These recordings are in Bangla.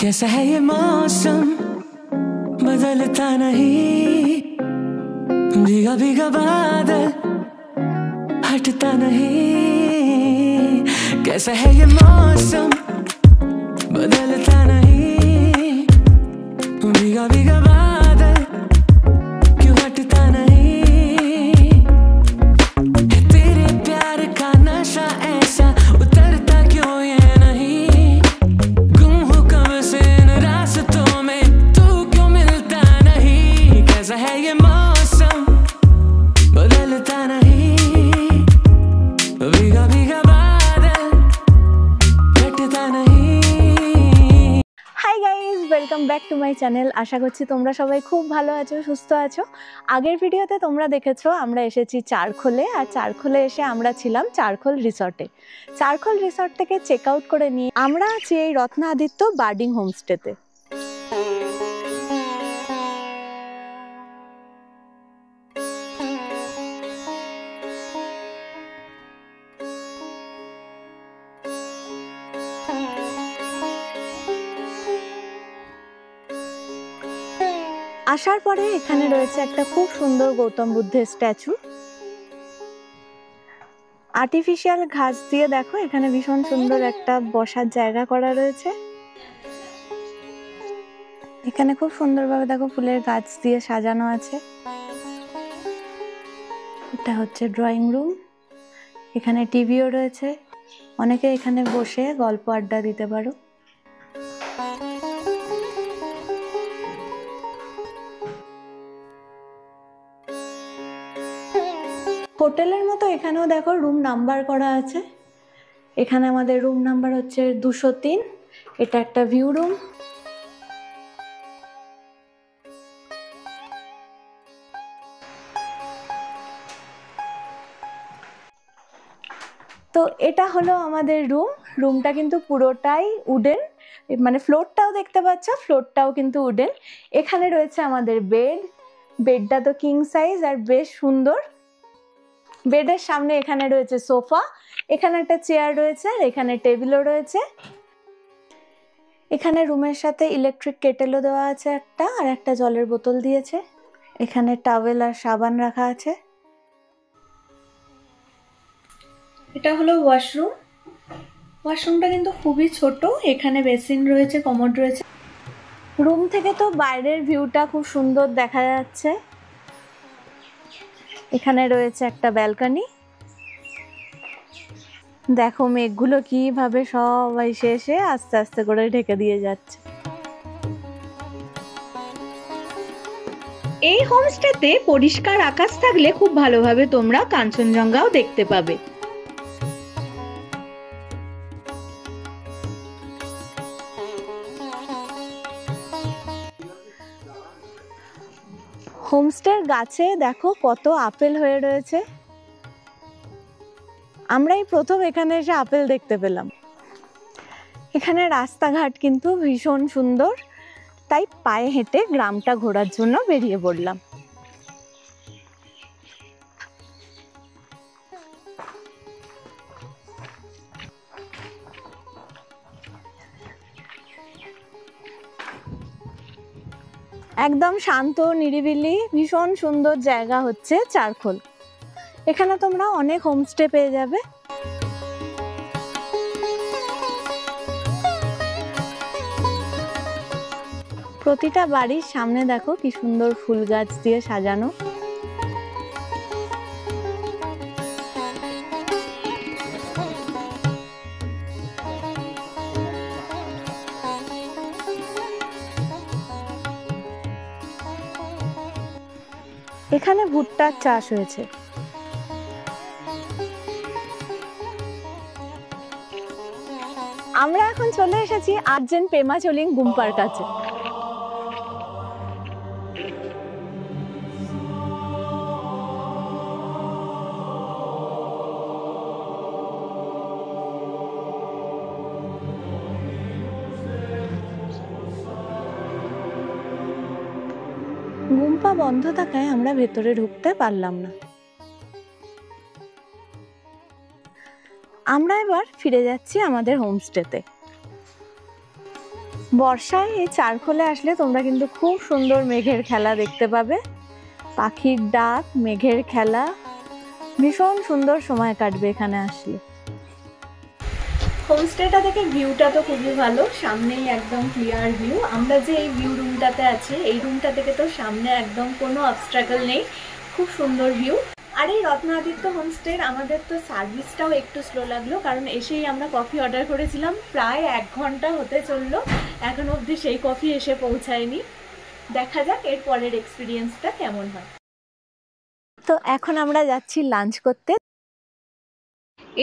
कैसा है ये मौसम बदलता नहीं, भीगा भीगा बादल हटता नहीं। कैसा है ये मौसम बदलता नहीं, भीगा भीगा बादल क्यों हटता नहीं। तेरे प्यार का नशा ऐसा उतरता क्यों ये नहीं। गुम हो कब से इन रास्तों में तू क्यों मिलता नहीं। कैसा है ये मौसम बदलता नहीं, भीगा भीगा बादल हटता नहीं। Hi guys, welcome back to my channel. আশা করছি তোমরা সবাই খুব ভালো আছো, সুস্থ আছো। আগের ভিডিওতে তোমরা দেখেছো আমরা এসেছি চারখোলে, আর চারখোলে এসে আমরা ছিলাম চারখোল রিসর্টে। চারখোল রিসর্ট থেকে চেক আউট করে নিয়ে আমরা আছি এই রত্নাদিত্য বার্ডিং হোমস্টেতে। আসার পরে এখানে রয়েছে একটা খুব সুন্দর গৌতম বুদ্ধের স্ট্যাচু। আর্টিফিশিয়াল ঘাস দিয়ে দেখো এখানে ভীষণ সুন্দর একটা বসার জায়গা করা রয়েছে। এখানে খুব সুন্দরভাবে দেখো ফুলের গাছ দিয়ে সাজানো আছে। এটা হচ্ছে ড্রয়িং রুম, এখানে টিভিও রয়েছে, অনেকে এখানে বসে গল্প আড্ডা দিতে পারো। হোটেলের মতো এখানেও দেখো রুম নাম্বার করা আছে। এখানে আমাদের রুম নাম্বার হচ্ছে 203। এটা একটা ভিউ রুম। তো এটা হলো আমাদের রুম। রুমটা কিন্তু পুরোটাই উডেন, মানে ফ্লোরটাও দেখতে পাচ্ছ, ফ্লোরটাও কিন্তু উডেন। এখানে রয়েছে আমাদের বেড। বেডটা তো কিং সাইজ আর বেশ সুন্দর। বেডের সামনে এখানে রয়েছে সোফা, এখানে একটা চেয়ার রয়েছে, আর এখানে টেবিলও রয়েছে। এখানে রুমের সাথে ইলেকট্রিক কেটেলও দেওয়া আছে একটা, আর একটা জলের বোতল দিয়েছে। এখানে টাওয়েল আর সাবান রাখা আছে। এটা হলো ওয়াশরুম। ওয়াশরুমটা কিন্তু খুবই ছোট। এখানে বেসিন রয়েছে, কমোড রয়েছে। রুম থেকে তো বাইরের ভিউটা খুব সুন্দর দেখা যাচ্ছে। এখানে রয়েছে একটা ব্যালকনি। দেখো মেঘগুলো কিভাবে সবাই শেষে আস্তে আস্তে করে ঢেকে দিয়ে যাচ্ছে। এই হোমস্টেতে পরিষ্কার আকাশ থাকলে খুব ভালোভাবে তোমরা কাঞ্চনজঙ্ঘাও দেখতে পাবে। হোমস্টের গাছে দেখো কত আপেল হয়ে রয়েছে। আমরাই প্রথম এখানে এসে আপেল দেখতে পেলাম। এখানে রাস্তাঘাট কিন্তু ভীষণ সুন্দর, তাই পায়ে হেঁটে গ্রামটা ঘোরার জন্য বেরিয়ে পড়লাম। একদম শান্ত নিরিবিলি ভীষণ সুন্দর জায়গা হচ্ছে চারখোল। এখানে তোমরা অনেক হোমস্টে পেয়ে যাবে। প্রতিটা বাড়ির সামনে দেখো কি সুন্দর ফুল গাছ দিয়ে সাজানো। এখানে ভুট্টার চাষ হয়েছে। আমরা এখন চলে এসেছি আর্জেন্ট পেমাচলিং গুম্পার কাছে। গুম্পা বন্ধ থাকায় আমরা ভেতরে ঢুকতে পারলাম না। আমরা এবার ফিরে যাচ্ছি আমাদের হোমস্টেতে। বর্ষায় এই চারখোলে আসলে তোমরা কিন্তু খুব সুন্দর মেঘের খেলা দেখতে পাবে। পাখির ডাক, মেঘের খেলা, ভীষণ সুন্দর সময় কাটবে এখানে আসলে। হোমস্টেটা থেকে ভিউটা তো খুবই ভালো, সামনেই একদম ক্লিয়ার ভিউ। আমরা যে এই ভিউ রুমটাতে আছি, এই রুমটা থেকে তো সামনে একদম কোনো অবস্ট্রাগল নেই, খুব সুন্দর ভিউ। আর এই রত্নাদিত্য হোমস্টের আমাদের তো সার্ভিসটাও একটু স্লো লাগলো, কারণ এসেই আমরা কফি অর্ডার করেছিলাম, প্রায় 1 ঘন্টা হতে চললো, এখনো অবধি সেই কফি এসে পৌঁছায়নি। দেখা যাক এর পরের এক্সপিরিয়েন্সটা কেমন হয়। তো এখন আমরা যাচ্ছি লাঞ্চ করতে।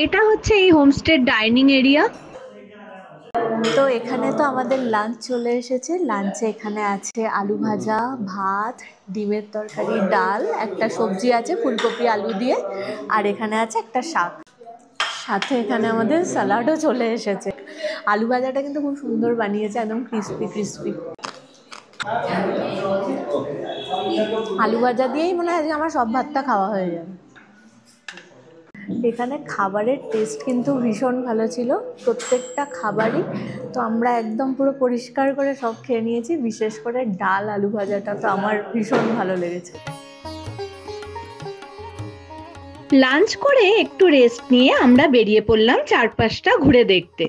এটা হচ্ছে এই হোমস্টের ডাইনিং এরিয়া। তো এখানে তো আমাদের লাঞ্চ চলে এসেছে। লাঞ্চে এখানে আছে আলু ভাজা, ভাত, ডিমের তরকারি, ডাল, একটা সবজি আছে ফুলকপি আলু দিয়ে, আর এখানে আছে একটা শাক, সাথে এখানে আমাদের স্যালাডও চলে এসেছে। আলু ভাজাটা কিন্তু খুব সুন্দর বানিয়েছে, একদম ক্রিস্পি ক্রিস্পি। আলু ভাজা দিয়েই মনে হয় আমার সব ভাতটা খাওয়া হয়ে যাবে। এখানে খাবারের টেস্ট কিন্তু ভীষণ ভালো ছিল, প্রত্যেকটা খাবারই। তো আমরা একদম পুরো পরিষ্কার করে সব খেয়ে নিয়েছি, বিশেষ করে ডাল আলু ভাজাটা তো আমার ভীষণ ভালো লেগেছে। লাঞ্চ করে একটু রেস্ট নিয়ে আমরা বেরিয়ে পড়লাম চারপাশটা ঘুরে দেখতে।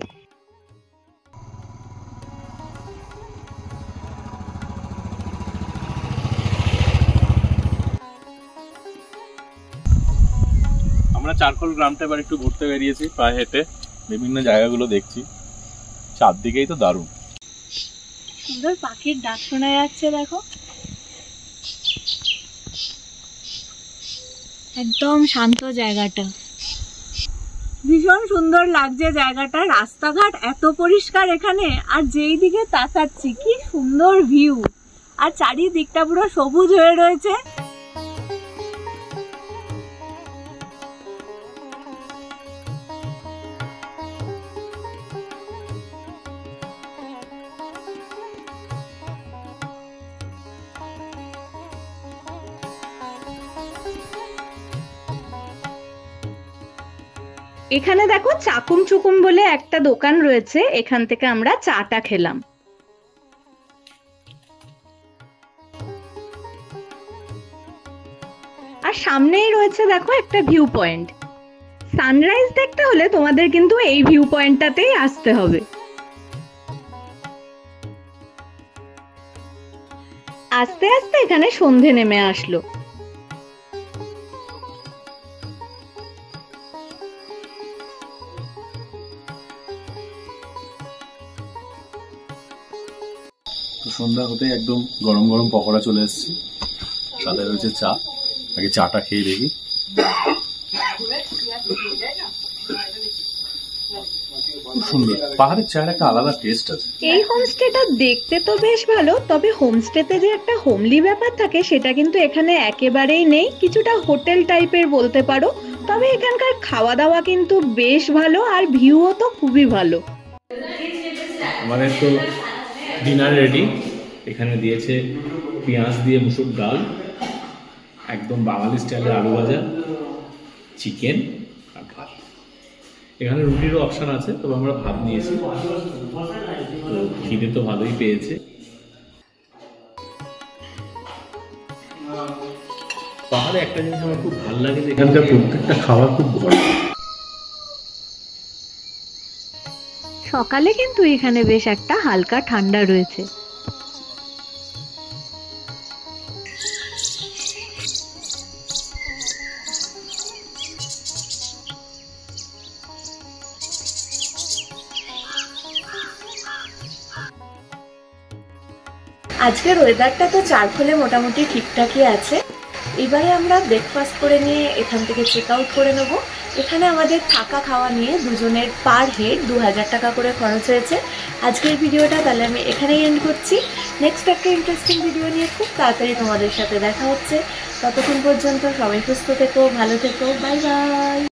আমরা চারখোল গ্রামটা এবার একটু ঘুরতে বেরিয়েছি, পায়ে হেঁটে বিভিন্ন জায়গাগুলো দেখছি। চারদিকেই তো দারুণ সুন্দর পাখির ডাক শোনা যাচ্ছে, দেখো একদম শান্ত জায়গাটা, ভীষণ সুন্দর লাগছে জায়গাটা। রাস্তাঘাট এত পরিষ্কার এখানে, আর যেই দিকে তাকাচ্ছি কি সুন্দর ভিউ, আর চারিদিকটা পুরো সবুজ হয়ে রয়েছে। এখানে দেখো চাকুম চুকুম বলে একটা দোকান রয়েছে, এখান থেকে আমরা চাটা খেলাম। আর সামনেই রয়েছে দেখো একটা ভিউ পয়েন্ট। সানরাইজ দেখতে হলে তোমাদের কিন্তু এই ভিউ পয়েন্টটাতেই আসতে হবে। আস্তে আস্তে এখানে সন্ধে নেমে আসলো। তো সন্ধ্যা হতে একদম গরম গরম পকোড়া চলে এসেছে, সাথে রয়েছে চা। আগে চাটা খেয়ে দেখি। খুব সুন্দর, পাহাড়ের চায়ের একটা আলাদা টেস্ট আছে। এই হোমস্টেটা দেখতে তো বেশ ভালো, তবে হোমস্টেতে যে একটা হোমলি ব্যাপার থাকে সেটা কিন্তু এখানে একেবারেই নেই, কিছুটা হোটেল টাইপের বলতে পারো। তবে এখানকার খাওয়া দাওয়া কিন্তু বেশ ভালো, আর ভিউও তো খুবই ভালো। আমাদের তো ডিনার রেডি। এখানে দিয়েছে পেঁয়াজ দিয়ে মুসুর ডাল, একদম বাঙালি স্টাইলের আলু ভাজা, চিকেন আর ভাত। এখানে রুটিরও অপশান আছে, তবে আমরা ভাত নিয়েছি। তো খিদে তো ভালোই পেয়েছে। পাহাড়ে একটা জিনিস আমার খুব ভালো লাগে, যে এখানকার প্রত্যেকটা খাবার খুব গরম। সকালে কিন্তু এখানে বেশ একটা হালকা ঠান্ডা রয়েছে। আজকের ওয়েদারটা তো চারখোলে মোটামুটি ঠিকঠাকই আছে। এবারে আমরা ব্রেকফাস্ট করে নিয়ে এখান থেকে চেক আউট করে নেব। এখানে আমাদের থাকা খাওয়া নিয়ে দুজনের পার হেড 2000 টাকা করে খরচ হয়েছে। আজকের ভিডিওটা তাহলে আমি এখানেই এন্ড করছি। নেক্সট একটা ইন্টারেস্টিং ভিডিও নিয়ে খুব তাড়াতাড়ি তোমাদের সাথে দেখা হচ্ছে। ততক্ষণ পর্যন্ত সবাই সুস্থ থেকো, ভালো থেকো, বাই বাই।